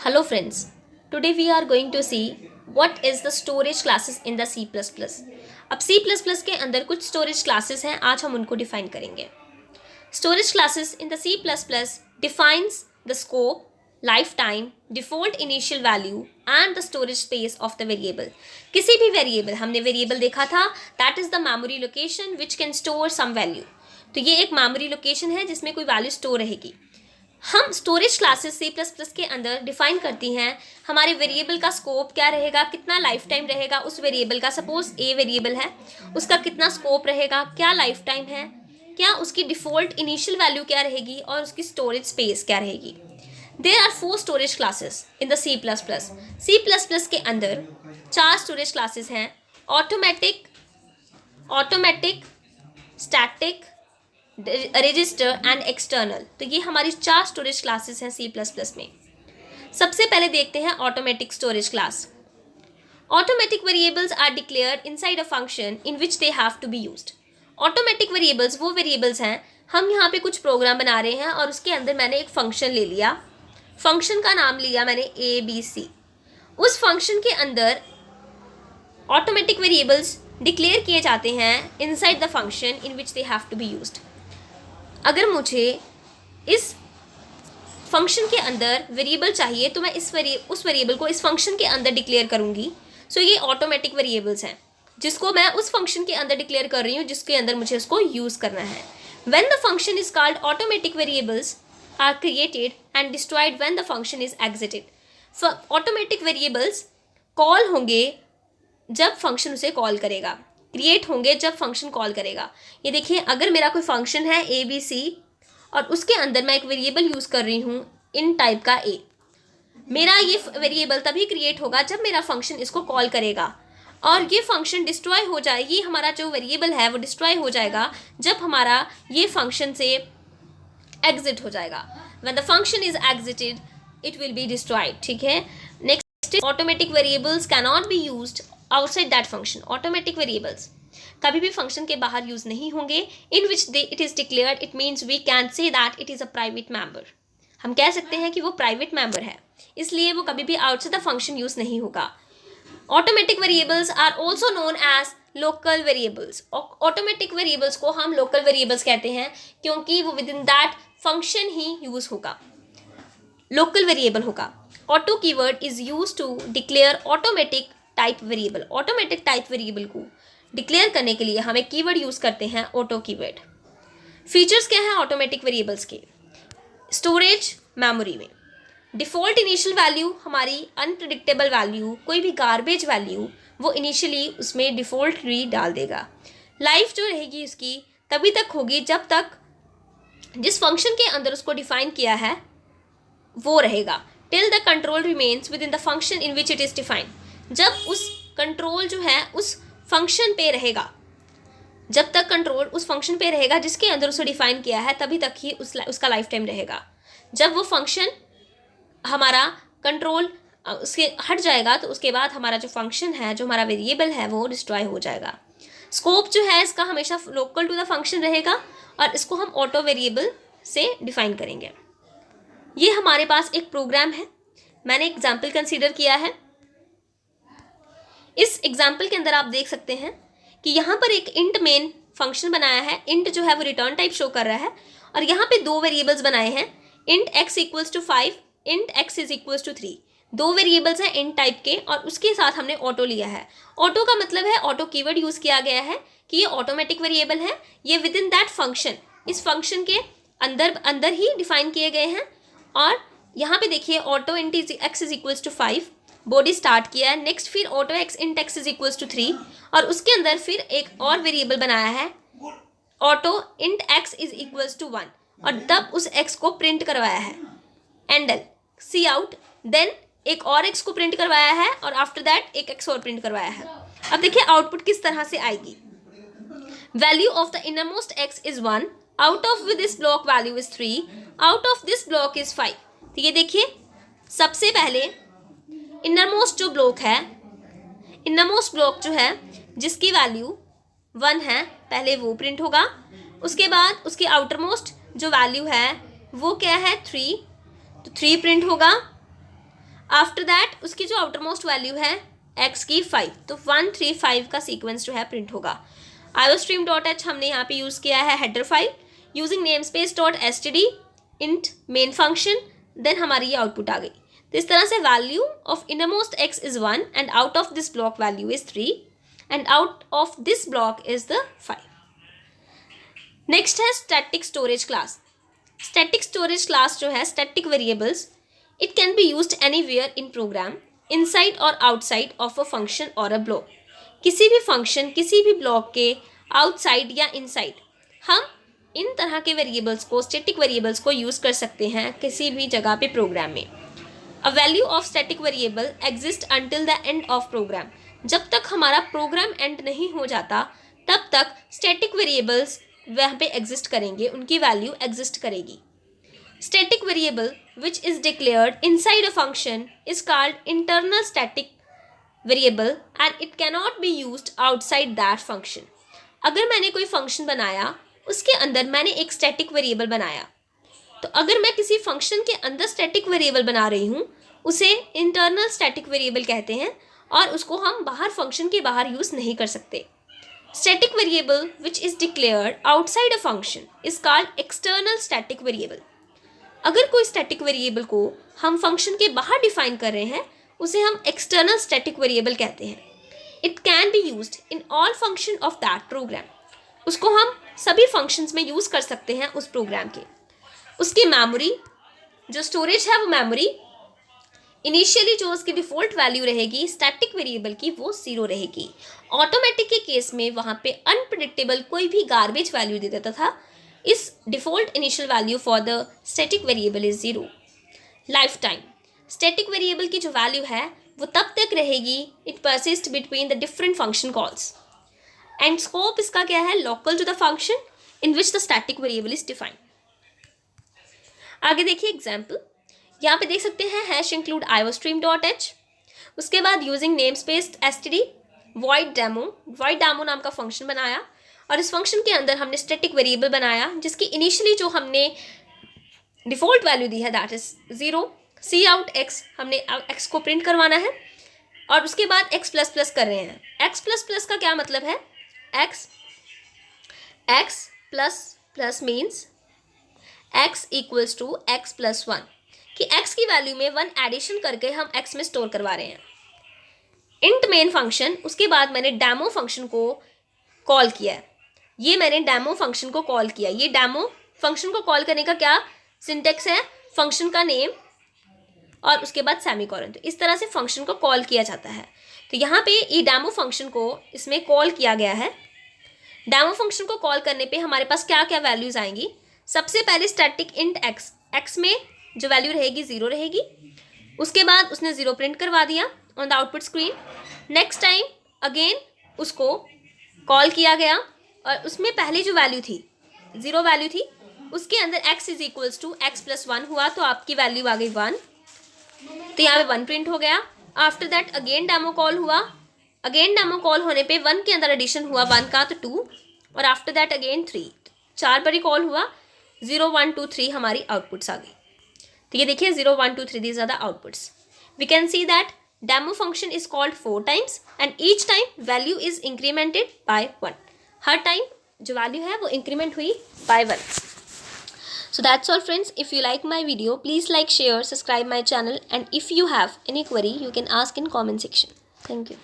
Hello friends, today we are going to see what is the storage classes in the C++. अब C++ के अंदर कुछ storage classes हैं, आज हम उनको define करेंगे. Storage classes in the C++ defines the scope, lifetime, default initial value and the storage space of the variable. किसी भी variable, हमने variable देखा था, that is the memory location which can store some value. तो ये एक memory location है जिसमें कोई value store रहेगी. हम स्टोरेज क्लासेस C++ के अंदर डिफाइन करती हैं हमारे वेरिएबल का स्कोप क्या रहेगा, कितना लाइफ टाइम रहेगा उस वेरिएबल का. सपोज ए वेरिएबल है, उसका कितना स्कोप रहेगा, क्या लाइफ टाइम है, क्या उसकी डिफ़ॉल्ट इनिशियल वैल्यू क्या रहेगी और उसकी स्टोरेज स्पेस क्या रहेगी. There are 4 storage classes in the C++. के अंदर 4 स्टोरेज क्लासेस हैं. Automatic, static, register and external. तो ये हमारी 4 स्टोरेज क्लासेस हैं C++ में. सबसे पहले देखते हैं automatic storage class. Automatic variables are declared inside a function in which they have to be used. Automatic variables वो वेरिएबल्स हैं, हम यहाँ पे कुछ प्रोग्राम बना रहे हैं और उसके अंदर मैंने एक फंक्शन ले लिया, फंक्शन का नाम लिया मैंने ABC. उस फंक्शन के अंदर ऑटोमेटिक वेरिएबल्स डिक्लेयर किए जाते हैं inside the function in which they have to be used. अगर मुझे इस फंक्शन के अंदर वेरिएबल चाहिए तो मैं उस वेरिएबल को इस फंक्शन के अंदर डिक्लेयर करूँगी. सो ये ऑटोमेटिक वेरिएबल्स हैं जिसको मैं उस फंक्शन के अंदर डिक्लेयर कर रही हूँ जिसके अंदर मुझे उसको यूज़ करना है. When the function is called automatic variables are created and destroyed when the function is exited. Automatic variables call होंगे जब फंक्शन उसे कॉल करेगा, क्रिएट होंगे जब फंक्शन कॉल करेगा. ये देखिए, अगर मेरा कोई फंक्शन है ABC और उसके अंदर मैं एक वेरिएबल यूज़ कर रही हूँ इन टाइप का A, मेरा ये वेरिएबल तभी क्रिएट होगा जब मेरा फंक्शन इसको कॉल करेगा और ये फंक्शन डिस्ट्रॉय हो जाए. ये हमारा जो वेरिएबल है वो डिस्ट्रॉय हो जाएगा जब हमारा ये फंक्शन से एग्जिट हो जाएगा. When the function is exited it will be destroyed. ठीक है. Next, automatic variables can not be used outside that function. Automatic variables कभी भी फंक्शन के बाहर यूज नहीं होंगे. In which it is declared, it means we can say that it is a private member. हम कह सकते हैं कि वो प्राइवेट मेंबर है, इसलिए वो कभी भी आउटसाइड द फंक्शन यूज नहीं होगा. Automatic variables are also known as local variables. Automatic variables को हम लोकल वेरिएबल्स कहते हैं क्योंकि वो विद इन दैट फंक्शन ही यूज होगा, लोकल वेरिएबल होगा. Auto keyword is use to declare automatic type variable. Automatic type variable को डिक्लेयर करने के लिए हम एक कीवर्ड यूज़ करते हैं, ऑटो कीवर्ड. फीचर्स क्या है ऑटोमेटिक वेरिएबल्स के? स्टोरेज मेमोरी में, डिफ़ॉल्ट इनिशियल वैल्यू हमारी अनप्रिडिक्टेबल वैल्यू, कोई भी गार्बेज वैल्यू वो इनिशियली उसमें डिफ़ॉल्टली डाल देगा. लाइफ जो रहेगी उसकी तभी तक होगी जब तक जिस फंक्शन के अंदर उसको डिफाइन किया है वो रहेगा. Till the control remains with in the function in which it is defined. जब उस कंट्रोल जो है उस फंक्शन पे रहेगा, जब तक कंट्रोल उस फंक्शन पे रहेगा जिसके अंदर उसे डिफाइन किया है तभी तक ही उसका लाइफ टाइम रहेगा. जब वो फंक्शन हमारा कंट्रोल उसके हट जाएगा तो उसके बाद हमारा जो फंक्शन है, जो हमारा वेरिएबल है वो डिस्ट्रॉय हो जाएगा. स्कोप जो है इसका हमेशा लोकल टू द फंक्शन रहेगा और इसको हम ऑटो वेरिएबल से डिफाइन करेंगे. ये हमारे पास एक प्रोग्राम है, मैंने एग्जाम्पल कंसीडर किया है. इस एग्जाम्पल के अंदर आप देख सकते हैं कि यहाँ पर एक इंट मेन फंक्शन बनाया है. इंट जो है वो रिटर्न टाइप शो कर रहा है और यहाँ पे 2 वेरिएबल्स बनाए हैं, int x equals to 5, int x is equals to 3. 2 variables हैं इंट टाइप के और उसके साथ हमने ऑटो लिया है. ऑटो का मतलब है, ऑटो कीवर्ड यूज़ किया गया है कि ये ऑटोमेटिक वेरिएबल है, ये विद इन दैट फंक्शन, इस फंक्शन के अंदर ही डिफाइन किए गए हैं. और यहाँ पे देखिए auto int x is equals to 5 body start किया है. नेक्स्ट फिर auto x int x is equals to 3 और उसके अंदर फिर एक और वेरिएबल बनाया है auto int x is equals to 1 और तब उस x को प्रिंट करवाया है एंडल सी आउट. देन एक और x को प्रिंट करवाया है और आफ्टर दैट एक x और प्रिंट करवाया है. अब देखिए आउटपुट किस तरह से आएगी. Value of the innermost x is 1, out of this block value is 3, out of this block is 5. तो ये देखिए, सबसे पहले इनरमोस्ट जो ब्लॉक है, इनरमोस्ट ब्लॉक जो है जिसकी वैल्यू 1 है, पहले वो प्रिंट होगा. उसके बाद उसकी आउटरमोस्ट जो वैल्यू है वो क्या है 3, तो 3 प्रिंट होगा. आफ्टर दैट उसकी जो आउटर मोस्ट वैल्यू है x की 5, तो 1 3 5 का सीक्वेंस जो है प्रिंट होगा। iostream डॉट एच हमने यहाँ पे यूज़ किया है header file, using namespace dot S T D int main function, then हमारी ये आउटपुट आ गई। तो इस तरह से value of innermost x is 1 and out of this block value is 3 and out of this block is the 5। Next है static storage class. Static storage class जो है static variables, it can be used anywhere in program inside और outside of a function और a block. किसी भी function किसी भी block के आउटसाइड या इनसाइड हम इन तरह के वेरिएबल्स को, स्टैटिक वेरिएबल्स को यूज़ कर सकते हैं किसी भी जगह पे प्रोग्राम में। A value of static variable exist until the end of program. जब तक हमारा प्रोग्राम एंड नहीं हो जाता तब तक स्टैटिक वेरिएबल्स वहाँ पे एग्जिस्ट करेंगे, उनकी वैल्यू एग्जिस्ट करेगी। Static variable which is declared inside a function is called internal static variable and it cannot be used outside that function. अगर मैंने कोई फंक्शन बनाया, उसके अंदर मैंने एक स्टैटिक वेरिएबल बनाया, तो अगर मैं किसी फंक्शन के अंदर स्टैटिक वेरिएबल बना रही हूँ उसे इंटरनल स्टैटिक वेरिएबल कहते हैं और उसको हम बाहर फंक्शन के बाहर यूज़ नहीं कर सकते। Static variable which is declared outside a function is called external static variable. अगर कोई स्टैटिक वेरिएबल को हम फंक्शन के बाहर डिफाइन कर रहे हैं उसे हम एक्सटर्नल स्टैटिक वेरिएबल कहते हैं। It can be used in all function of that program. उसको हम सभी फंक्शंस में यूज़ कर सकते हैं उस प्रोग्राम के। उसकी मेमोरी जो स्टोरेज है वो मेमोरी इनिशियली जो उसकी डिफ़ॉल्ट वैल्यू रहेगी स्टैटिक वेरिएबल की वो 0 रहेगी। ऑटोमेटिक के केस में वहाँ पे अनप्रिडिक्टेबल कोई भी गार्बेज वैल्यू दे देता था। इस default initial value for the static variable is 0। Lifetime static variable की जो वैल्यू है वो तब तक रहेगी it persist between the different function calls. And scope इसका क्या है, local to the function in which the static variable is defined. आगे देखिए एग्जाम्पल, यहाँ पे देख सकते हैं hash include iostream dot h, उसके बाद using namespace std void demo नाम का फंक्शन बनाया और इस फंक्शन के अंदर हमने स्टैटिक वेरिएबल बनाया जिसकी इनिशियली जो हमने डिफ़ॉल्ट वैल्यू दी है that is 0। Cout x, हमने x को प्रिंट करवाना है और उसके बाद x प्लस प्लस कर रहे हैं। x प्लस प्लस का क्या मतलब है, x plus plus means x equals to x plus 1, कि x की वैल्यू में 1 एडिशन करके हम x में स्टोर करवा रहे हैं। इंट मेन फंक्शन, उसके बाद मैंने डेमो फंक्शन को कॉल किया है। ये मैंने डेमो फंक्शन को कॉल किया। ये डेमो फंक्शन को कॉल करने का क्या सिंटेक्स है, फंक्शन का नेम और उसके बाद सेमीकोलन। तो इस तरह से फंक्शन को कॉल किया जाता है। तो यहाँ पे ये डेमो फंक्शन को इसमें कॉल किया गया है। डेमो फंक्शन को कॉल करने पे हमारे पास क्या क्या वैल्यूज़ आएंगी। सबसे पहले स्टैटिक इंट x में जो वैल्यू रहेगी 0 रहेगी। उसके बाद उसने 0 प्रिंट करवा दिया on the output screen. Next time again उसको कॉल किया गया और उसमें पहले जो वैल्यू थी 0 वैल्यू थी, उसके अंदर x is equals to x plus 1 हुआ तो आपकी वैल्यू आ गई 1, तो यहाँ पे 1 प्रिंट हो गया। After that again demo call हुआ, अगेन डेमो कॉल होने पे 1 के अंदर एडिशन हुआ 1 का तो 2, और after that again 3, 4 bar he call हुआ, 0 1 2 3 हमारी आउटपुट्स आ गई। तो ये देखिए 0 1 2 3 these are the outputs. We can see that demo function is called 4 times and each time value is incremented by 1। हर टाइम जो वैल्यू है वो इंक्रीमेंट हुई by 1। So that's all friends. If you like my video, please like, share, subscribe my channel, and if you have any query, you can ask in comment section. Thank you.